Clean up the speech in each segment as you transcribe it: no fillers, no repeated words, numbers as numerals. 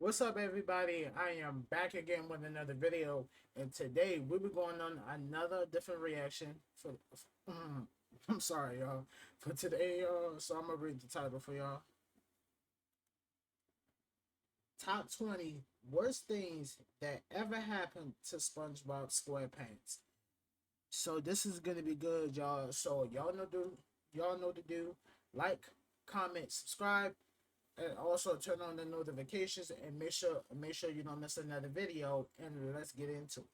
What's up, everybody? I am back again with another video, and today we'll be going on another different reaction for. I'm sorry, y'all. For today, so I'm gonna read the title for y'all. Top 20 worst things that ever happened to SpongeBob SquarePants. So this is gonna be good, y'all. So y'all know to do. Like, comment, subscribe, and also turn on the notifications and make sure you don't miss another video, and let's get into it.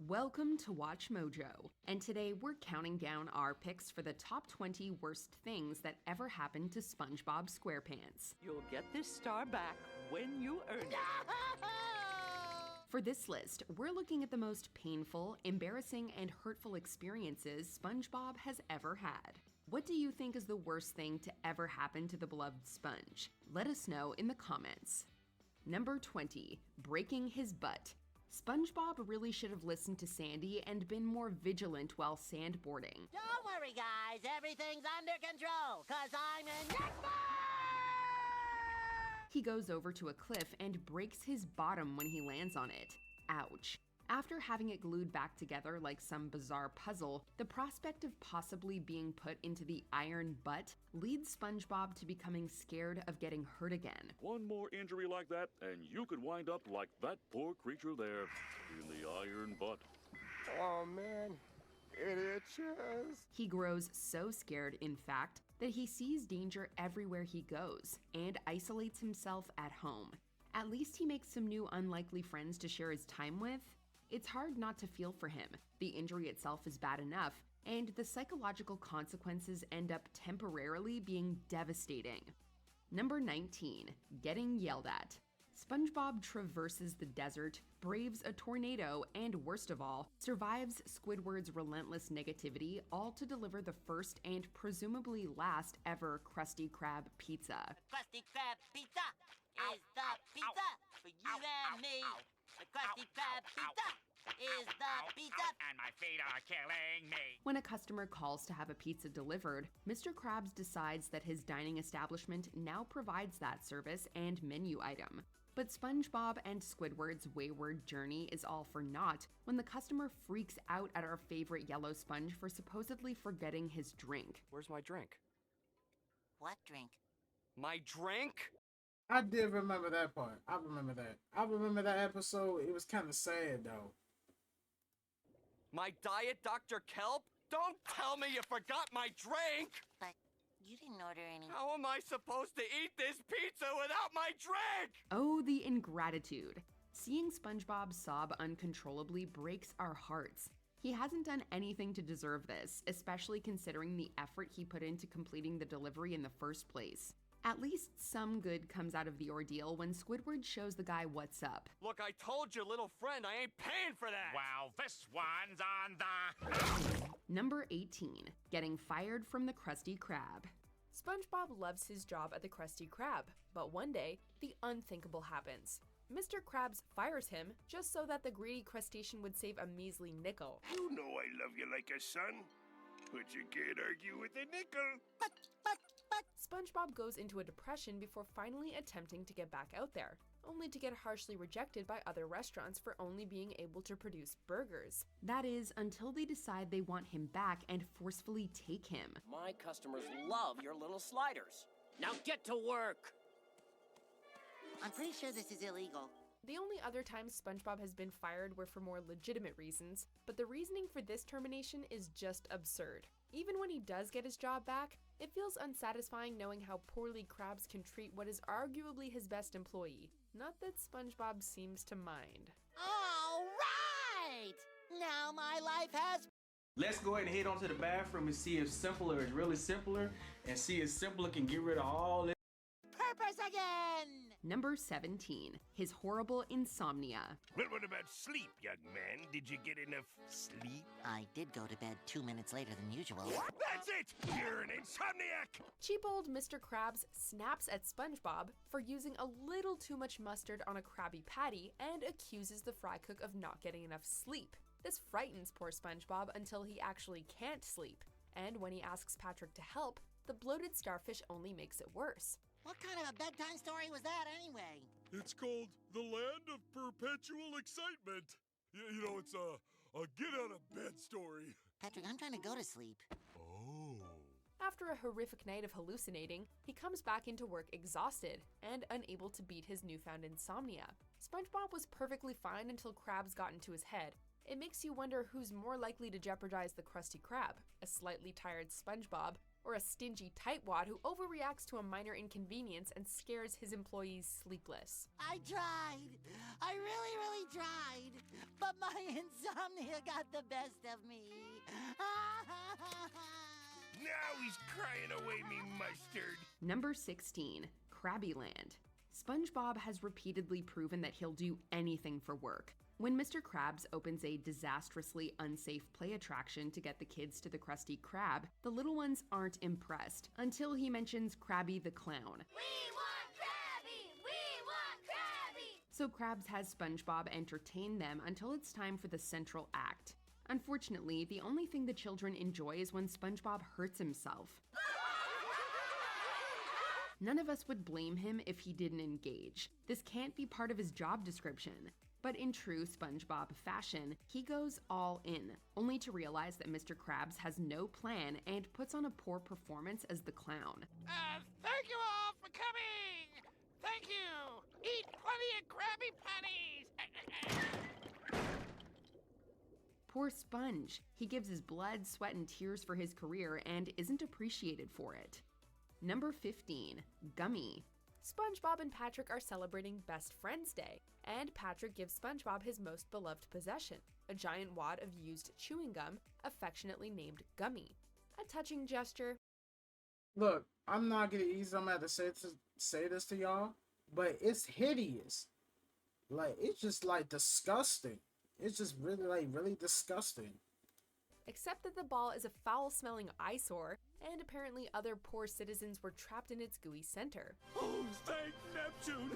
Welcome to Watch Mojo, and today we're counting down our picks for the top 20 worst things that ever happened to SpongeBob SquarePants. You'll get this star back when you earn it. For this list, we're looking at the most painful, embarrassing, and hurtful experiences SpongeBob has ever had. What do you think is the worst thing to ever happen to the beloved Sponge? Let us know in the comments. Number 20, breaking his butt. SpongeBob really should have listened to Sandy and been more vigilant while sandboarding. Don't worry, guys. Everything's under control, because I'm an expert! He goes over to a cliff and breaks his bottom when he lands on it. Ouch. After having it glued back together like some bizarre puzzle, the prospect of possibly being put into the iron butt leads SpongeBob to becoming scared of getting hurt again. One more injury like that, and you could wind up like that poor creature there, in the iron butt. Oh man, it itches. He grows so scared, in fact, that he sees danger everywhere he goes and isolates himself at home. At least he makes some new unlikely friends to share his time with. It's hard not to feel for him. The injury itself is bad enough, and the psychological consequences end up temporarily being devastating. Number 19, getting yelled at. SpongeBob traverses the desert, braves a tornado, and worst of all, survives Squidward's relentless negativity, all to deliver the first and presumably last ever Krusty Krab pizza. Krusty Krab pizza is the pizza for you and me. The Krusty Krab pizza is the pizza. And my feet are killing me. When a customer calls to have a pizza delivered, Mr. Krabs decides that his dining establishment now provides that service and menu item. But SpongeBob and Squidward's wayward journey is all for naught when the customer freaks out at our favorite yellow sponge for supposedly forgetting his drink. Where's my drink? What drink? My drink? I did remember that part. I remember that episode. It was kind of sad though. My diet Dr. Kelp? Don't tell me you forgot my drink! But you didn't order any. How am I supposed to eat this pizza without my drink? Oh, the ingratitude. Seeing SpongeBob sob uncontrollably breaks our hearts. He hasn't done anything to deserve this, especially considering the effort he put into completing the delivery in the first place. At least some good comes out of the ordeal when Squidward shows the guy what's up. Look, I told you, little friend, I ain't paying for that! Well, this one's on the... Number 18, getting fired from the Krusty Krab. SpongeBob loves his job at the Krusty Krab, but one day, the unthinkable happens. Mr. Krabs fires him just so that the greedy crustacean would save a measly nickel. You know I love you like a son, but you can't argue with a nickel. But. SpongeBob goes into a depression before finally attempting to get back out there, only to get harshly rejected by other restaurants for only being able to produce burgers. That is, until they decide they want him back and forcefully take him. My customers love your little sliders. Now get to work! I'm pretty sure this is illegal. The only other times SpongeBob has been fired were for more legitimate reasons, but the reasoning for this termination is just absurd. Even when he does get his job back, it feels unsatisfying knowing how poorly Krabs can treat what is arguably his best employee. Not that SpongeBob seems to mind. All right! Now my life has... Let's go ahead and head on to the bathroom and see if simpler is really simpler, and see if simpler can get rid of all this purpose again! Number 17, his horrible insomnia. Well, what about sleep, young man? Did you get enough sleep? I did go to bed 2 minutes later than usual. That's it! You're an insomniac! Cheap old Mr. Krabs snaps at SpongeBob for using a little too much mustard on a Krabby Patty and accuses the fry cook of not getting enough sleep. This frightens poor SpongeBob until he actually can't sleep. And when he asks Patrick to help, the bloated starfish only makes it worse. What kind of a bedtime story was that anyway? It's called The Land of Perpetual Excitement. You know, it's a get out of bed story. Patrick, I'm trying to go to sleep. Oh. After a horrific night of hallucinating, he comes back into work exhausted and unable to beat his newfound insomnia. SpongeBob was perfectly fine until Krabs got into his head. It makes you wonder who's more likely to jeopardize the Krusty Krab, a slightly tired SpongeBob, or a stingy tightwad who overreacts to a minor inconvenience and scares his employees sleepless. I tried. I really tried. But my insomnia got the best of me. Now he's crying away me mustard. Number 16, Krabbyland. SpongeBob has repeatedly proven that he'll do anything for work. When Mr. Krabs opens a disastrously unsafe play attraction to get the kids to the Krusty Krab, the little ones aren't impressed until he mentions Krabby the Clown. We want Krabby! We want Krabby! So Krabs has SpongeBob entertain them until it's time for the central act. Unfortunately, the only thing the children enjoy is when SpongeBob hurts himself. None of us would blame him if he didn't engage. This can't be part of his job description. But in true SpongeBob fashion, he goes all in, only to realize that Mr. Krabs has no plan and puts on a poor performance as the clown. Thank you all for coming! Thank you! Eat plenty of Krabby Patties! Poor Sponge. He gives his blood, sweat, and tears for his career and isn't appreciated for it. Number 15, Gummy. SpongeBob and Patrick are celebrating Best Friends Day, and Patrick gives SpongeBob his most beloved possession, a giant wad of used chewing gum, affectionately named Gummy. A touching gesture. Look, I'm not gonna ease. I'm to say this to y'all, but it's hideous. Like, it's just like disgusting. It's just really disgusting. Except that the ball is a foul-smelling eyesore, and apparently other poor citizens were trapped in its gooey center. Oh, thank Neptune!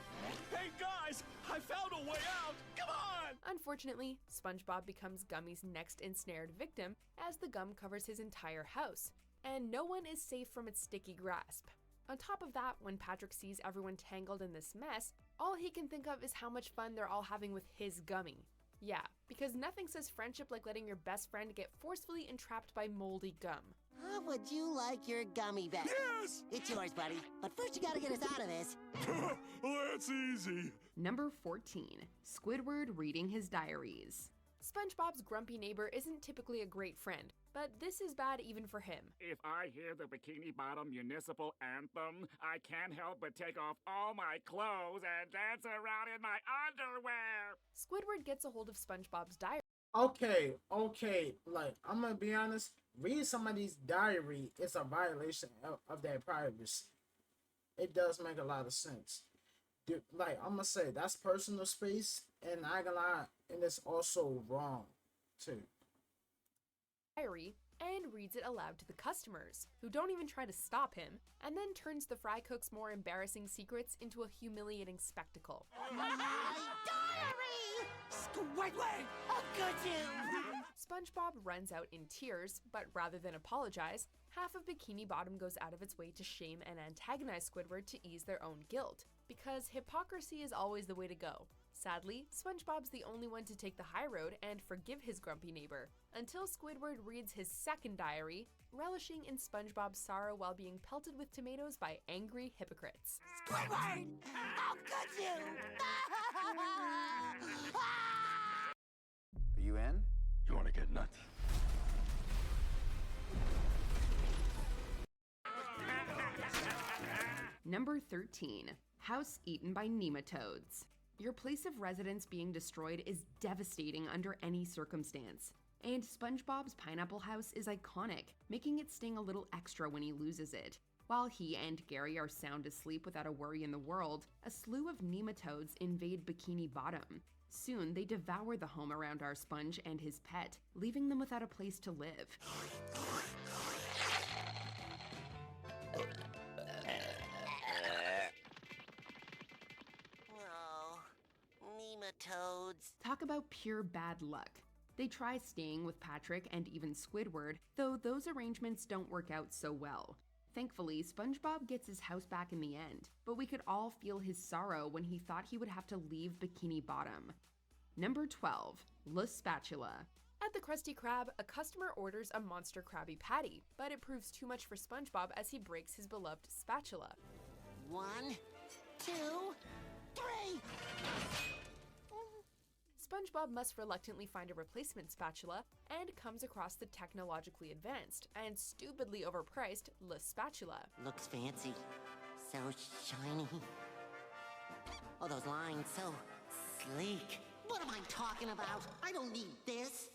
Hey guys, I found a way out! Come on! Unfortunately, SpongeBob becomes Gummy's next ensnared victim as the gum covers his entire house, and no one is safe from its sticky grasp. On top of that, when Patrick sees everyone tangled in this mess, all he can think of is how much fun they're all having with his Gummy. Yeah, because nothing says friendship like letting your best friend get forcefully entrapped by moldy gum. How would you like your gummy back? Yes! It's yours, buddy. But first you gotta get us out of this. That's easy. Number 14, Squidward reading his diaries. SpongeBob's grumpy neighbor isn't typically a great friend, but this is bad even for him. If I hear the Bikini Bottom municipal anthem, I can't help but take off all my clothes and dance around in my underwear. Squidward gets a hold of SpongeBob's diary. Okay, like, I'm gonna be honest, read somebody's diary is a violation of their privacy. It does make a lot of sense. Dude, like, I'm gonna say, that's personal space, and I ain't gonna lie, and it's also wrong, too. Diary and reads it aloud to the customers, who don't even try to stop him, and then turns the fry cook's more embarrassing secrets into a humiliating spectacle. My diary! Squidward! I'll get you! SpongeBob runs out in tears, but rather than apologize, half of Bikini Bottom goes out of its way to shame and antagonize Squidward to ease their own guilt, because hypocrisy is always the way to go. Sadly, SpongeBob's the only one to take the high road and forgive his grumpy neighbor, until Squidward reads his second diary, relishing in SpongeBob's sorrow while being pelted with tomatoes by angry hypocrites. Squidward! I'll get you! Are you in? You want to get nuts? Number 13, House eaten by nematodes. Your place of residence being destroyed is devastating under any circumstance. And SpongeBob's pineapple house is iconic, making it sting a little extra when he loses it. While he and Gary are sound asleep without a worry in the world, a slew of nematodes invade Bikini Bottom. Soon, they devour the home around our Sponge and his pet, leaving them without a place to live. Oh, nematodes. Talk about pure bad luck. They try staying with Patrick and even Squidward, though those arrangements don't work out so well. Thankfully, SpongeBob gets his house back in the end, but we could all feel his sorrow when he thought he would have to leave Bikini Bottom. Number 12. La Spatula. At the Krusty Krab, a customer orders a monster Krabby Patty, but it proves too much for SpongeBob as he breaks his beloved spatula. 1, 2, 3. SpongeBob must reluctantly find a replacement spatula and comes across the technologically advanced and stupidly overpriced La Spatula. Looks fancy. So shiny. Oh, those lines, so sleek. What am I talking about? I don't need this.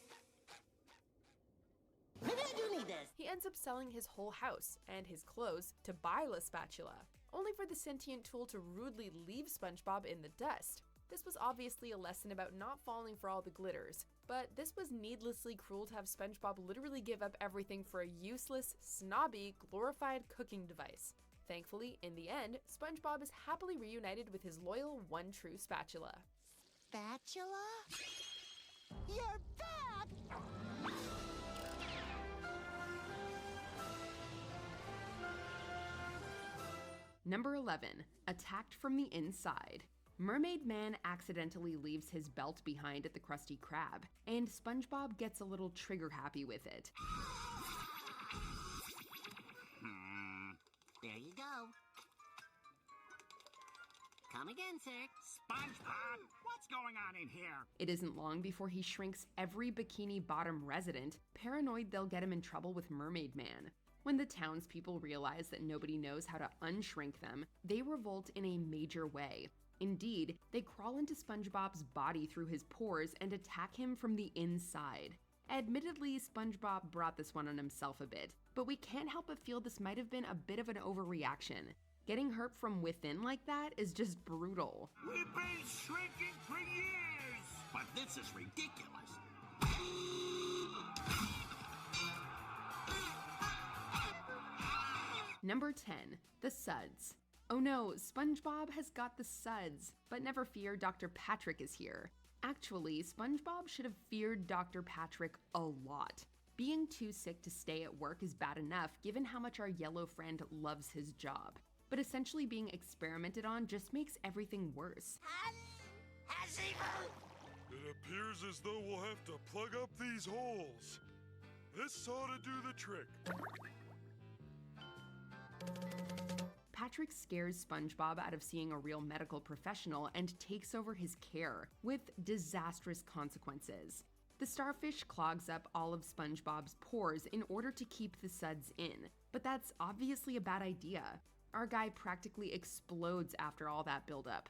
Maybe I do need this. He ends up selling his whole house and his clothes to buy La Spatula, only for the sentient tool to rudely leave SpongeBob in the dust. This was obviously a lesson about not falling for all the glitters, but this was needlessly cruel to have SpongeBob literally give up everything for a useless, snobby, glorified cooking device. Thankfully, in the end, SpongeBob is happily reunited with his loyal one true spatula. Spatula? You're back! Number 11. Attacked from the inside. Mermaid Man accidentally leaves his belt behind at the Krusty Krab, and SpongeBob gets a little trigger-happy with it. There you go. Come again, sir. SpongeBob, what's going on in here? It isn't long before he shrinks every Bikini Bottom resident, paranoid they'll get him in trouble with Mermaid Man. When the townspeople realize that nobody knows how to unshrink them, they revolt in a major way. Indeed, they crawl into SpongeBob's body through his pores and attack him from the inside. Admittedly, SpongeBob brought this one on himself a bit, but we can't help but feel this might have been a bit of an overreaction. Getting hurt from within like that is just brutal. We've been shrinking for years, but this is ridiculous. Number 10. The Suds. Oh no, SpongeBob has got the suds, but never fear, Dr. Patrick is here. Actually, SpongeBob should have feared Dr. Patrick a lot. Being too sick to stay at work is bad enough given how much our yellow friend loves his job. But essentially being experimented on just makes everything worse. It appears as though we'll have to plug up these holes. This ought to do the trick. Patrick scares SpongeBob out of seeing a real medical professional and takes over his care, with disastrous consequences. The starfish clogs up all of SpongeBob's pores in order to keep the suds in, but that's obviously a bad idea. Our guy practically explodes after all that buildup.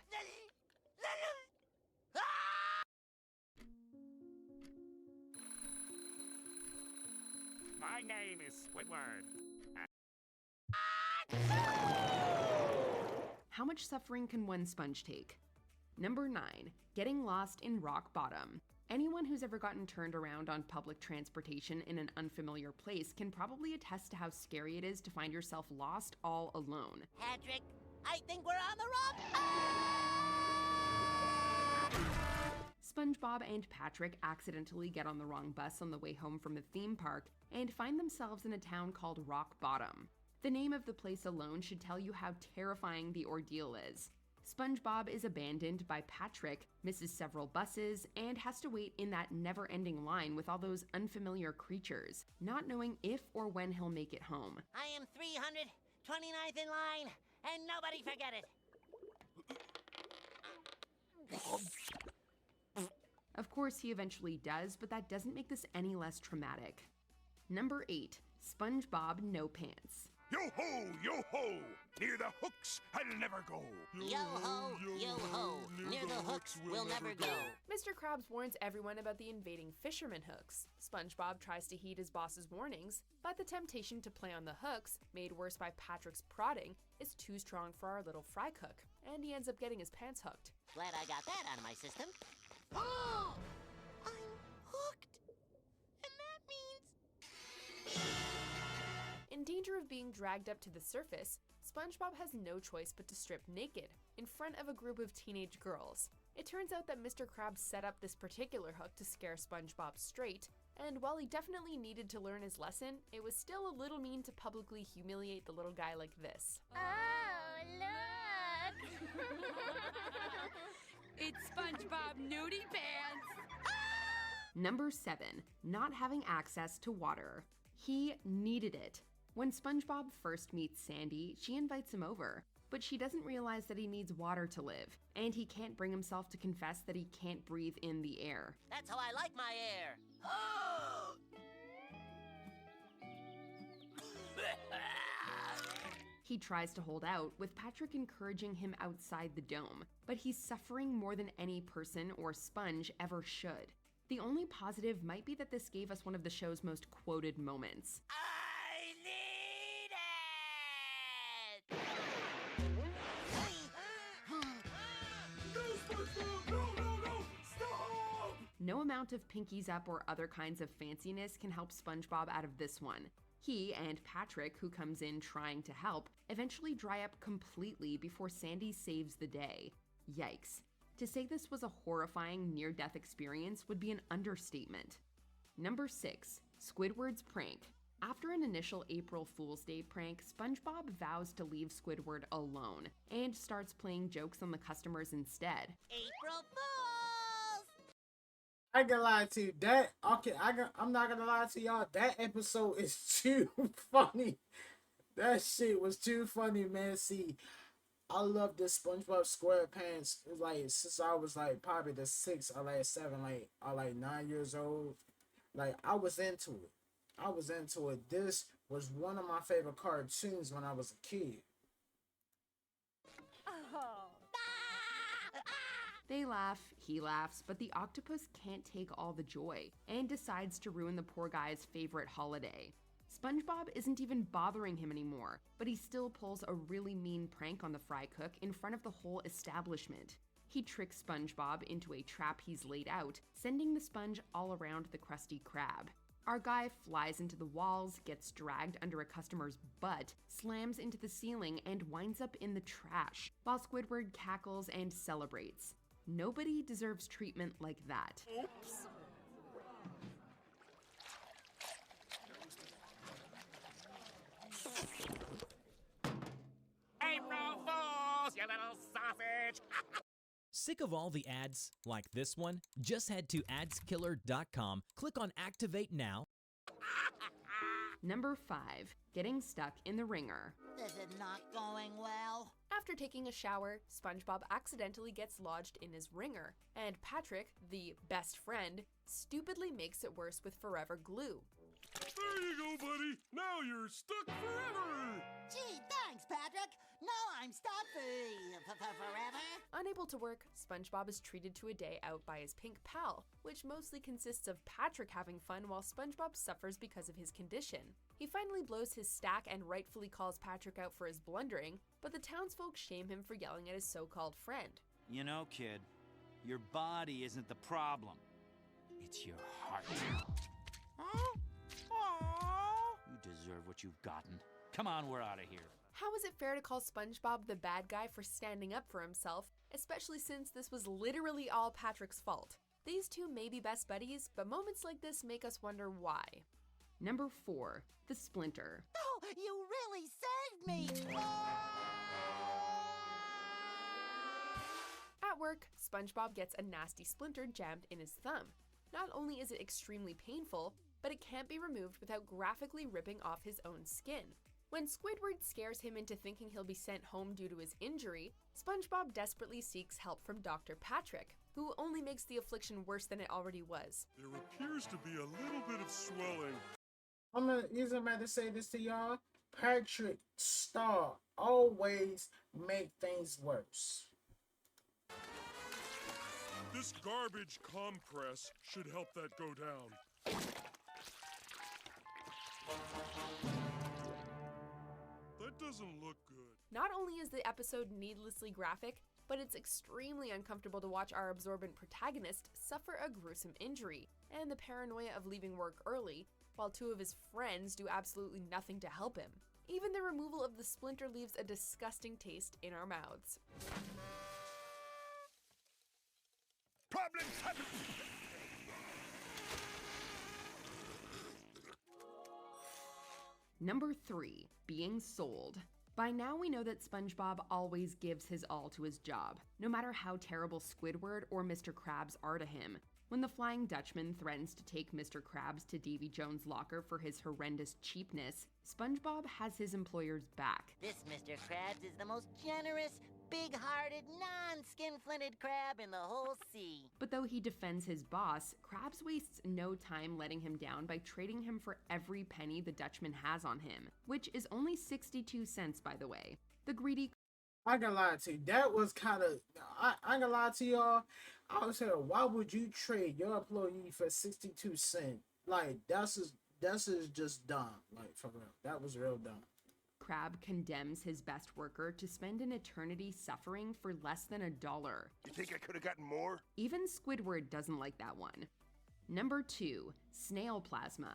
My name is Squidward. How much suffering can one sponge take? Number 9. Getting lost in rock bottom. Anyone who's ever gotten turned around on public transportation in an unfamiliar place can probably attest to how scary it is to find yourself lost all alone. Patrick, I think we're on the wrong... SpongeBob and Patrick accidentally get on the wrong bus on the way home from the theme park and find themselves in a town called Rock Bottom. The name of the place alone should tell you how terrifying the ordeal is. SpongeBob is abandoned by Patrick, misses several buses, and has to wait in that never-ending line with all those unfamiliar creatures, not knowing if or when he'll make it home. I am 329th in line, and nobody forget it. Of course, he eventually does, but that doesn't make this any less traumatic. Number 8. SpongeBob No Pants. Yo-ho, yo-ho! Near the hooks, I'll never go. Yo-ho, yo-ho! Near the hooks, we'll never go. Mr. Krabs warns everyone about the invading fisherman hooks. SpongeBob tries to heed his boss's warnings, but the temptation to play on the hooks, made worse by Patrick's prodding, is too strong for our little fry cook, and he ends up getting his pants hooked. Glad I got that out of my system. Oh! I'm hooked! And that means... In danger of being dragged up to the surface, SpongeBob has no choice but to strip naked in front of a group of teenage girls. It turns out that Mr. Krabs set up this particular hook to scare SpongeBob straight, and while he definitely needed to learn his lesson, it was still a little mean to publicly humiliate the little guy like this. Oh, look! It's SpongeBob Nudie Pants! Number 7. Not having access to water. He needed it. When SpongeBob first meets Sandy, she invites him over, but she doesn't realize that he needs water to live, and he can't bring himself to confess that he can't breathe in the air. That's how I like my air. He tries to hold out, with Patrick encouraging him outside the dome, but he's suffering more than any person or sponge ever should. The only positive might be that this gave us one of the show's most quoted moments. I need it! No, SpongeBob! No! Stop! No amount of pinkies up or other kinds of fanciness can help SpongeBob out of this one. He and Patrick, who comes in trying to help, eventually dry up completely before Sandy saves the day. Yikes. To say this was a horrifying near-death experience would be an understatement. Number 6. Squidward's prank. After an initial April Fool's Day prank, SpongeBob vows to leave Squidward alone and starts playing jokes on the customers instead. April Fools! I ain't gonna lie to you. I'm not gonna lie to y'all. That episode is too funny. That shit was too funny, man. See, I love this SpongeBob SquarePants. Like since I was like probably the 6 or like 7, or 9 years old. Like I was into it. This was one of my favorite cartoons when I was a kid. They laugh, he laughs, but the octopus can't take all the joy and decides to ruin the poor guy's favorite holiday. SpongeBob isn't even bothering him anymore, but he still pulls a really mean prank on the fry cook in front of the whole establishment. He tricks SpongeBob into a trap he's laid out, sending the sponge all around the Krusty Krab. Our guy flies into the walls, gets dragged under a customer's butt, slams into the ceiling, and winds up in the trash, while Squidward cackles and celebrates. Nobody deserves treatment like that. Oops. April Fools, you little sausage! Sick of all the ads like this one? Just head to adskiller.com, click on Activate Now. Number 5. Getting stuck in the ringer. This is not going well. After taking a shower, SpongeBob accidentally gets lodged in his ringer, and Patrick, the best friend, stupidly makes it worse with forever glue. There you go, buddy. Now you're stuck forever. Gee, thanks, Patrick. Now I'm stuck forever. Unable to work, SpongeBob is treated to a day out by his pink pal, which mostly consists of Patrick having fun while SpongeBob suffers because of his condition. He finally blows his stack and rightfully calls Patrick out for his blundering, but the townsfolk shame him for yelling at his so-called friend. You know, kid, your body isn't the problem. It's your heart. Huh? You deserve what you've gotten. Come on, we're out of here. How is it fair to call SpongeBob the bad guy for standing up for himself, especially since this was literally all Patrick's fault? These two may be best buddies, but moments like this make us wonder why. Number 4. The Splinter. Oh, you really saved me! At work, SpongeBob gets a nasty splinter jammed in his thumb. Not only is it extremely painful, but it can't be removed without graphically ripping off his own skin. When Squidward scares him into thinking he'll be sent home due to his injury, SpongeBob desperately seeks help from Dr. Patrick, who only makes the affliction worse than it already was. There appears to be a little bit of swelling. I'm about to say this to y'all. Patrick Star always make things worse. This garbage compress should help that go down. That doesn't look good. Not only is the episode needlessly graphic, but it's extremely uncomfortable to watch our absorbent protagonist suffer a gruesome injury, and the paranoia of leaving work early, while two of his friends do absolutely nothing to help him. Even the removal of the splinter leaves a disgusting taste in our mouths. Problems happen. Number 3, being sold. By now we know that SpongeBob always gives his all to his job, no matter how terrible Squidward or Mr. Krabs are to him. When the Flying Dutchman threatens to take Mr. Krabs to Davy Jones' locker for his horrendous cheapness, SpongeBob has his employer's back. This Mr. Krabs is the most generous, big-hearted, non-skin-flinted crab in the whole sea. But though he defends his boss, Krabs wastes no time letting him down by trading him for every penny the Dutchman has on him, which is only 62 cents, by the way. The greedy... I ain't gonna lie to you, that was kind of... I ain't gonna lie to y'all. I was saying, why would you trade your employee for 62 cents? Like, that's just dumb. Like, for real. That was real dumb. Crab condemns his best worker to spend an eternity suffering for less than $1. You think I could have gotten more? Even Squidward doesn't like that one. Number 2, snail plasma.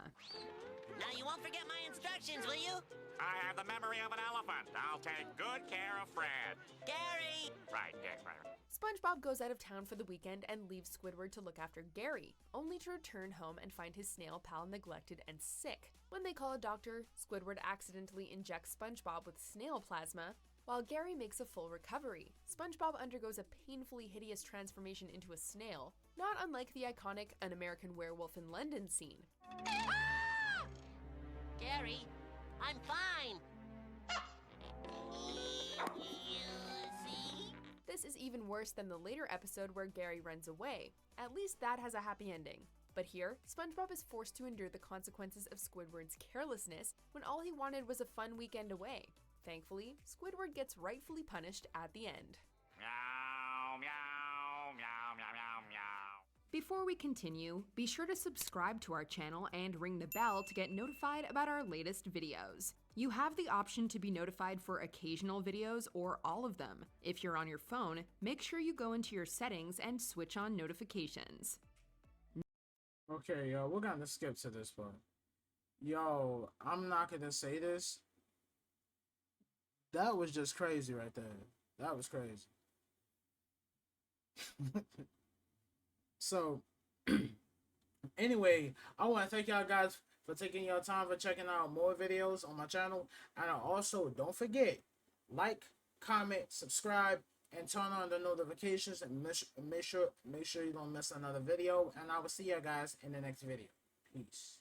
Now you won't forget my instructions, will you? I have the memory of an elephant. I'll take good care of Fred. Gary! Right, yes, right. SpongeBob goes out of town for the weekend and leaves Squidward to look after Gary, only to return home and find his snail pal neglected and sick. When they call a doctor, Squidward accidentally injects SpongeBob with snail plasma, while Gary makes a full recovery. SpongeBob undergoes a painfully hideous transformation into a snail, not unlike the iconic An American Werewolf in London scene. Gary, I'm fine. This is even worse than the later episode where Gary runs away. At least that has a happy ending. But here, SpongeBob is forced to endure the consequences of Squidward's carelessness when all he wanted was a fun weekend away. Thankfully, Squidward gets rightfully punished at the end. Meow, meow, meow, meow, meow, meow. Before we continue, be sure to subscribe to our channel and ring the bell to get notified about our latest videos. You have the option to be notified for occasional videos or all of them. If you're on your phone, make sure you go into your settings and switch on notifications. Okay, yo, we're gonna skip to this part. Yo, I'm not gonna say this. That was just crazy right there. That was crazy. So, anyway, I want to thank y'all guys for taking your time for checking out more videos on my channel. And also, don't forget, like, comment, subscribe, and turn on the notifications, and make sure you don't miss another video. And I will see you guys in the next video. Peace.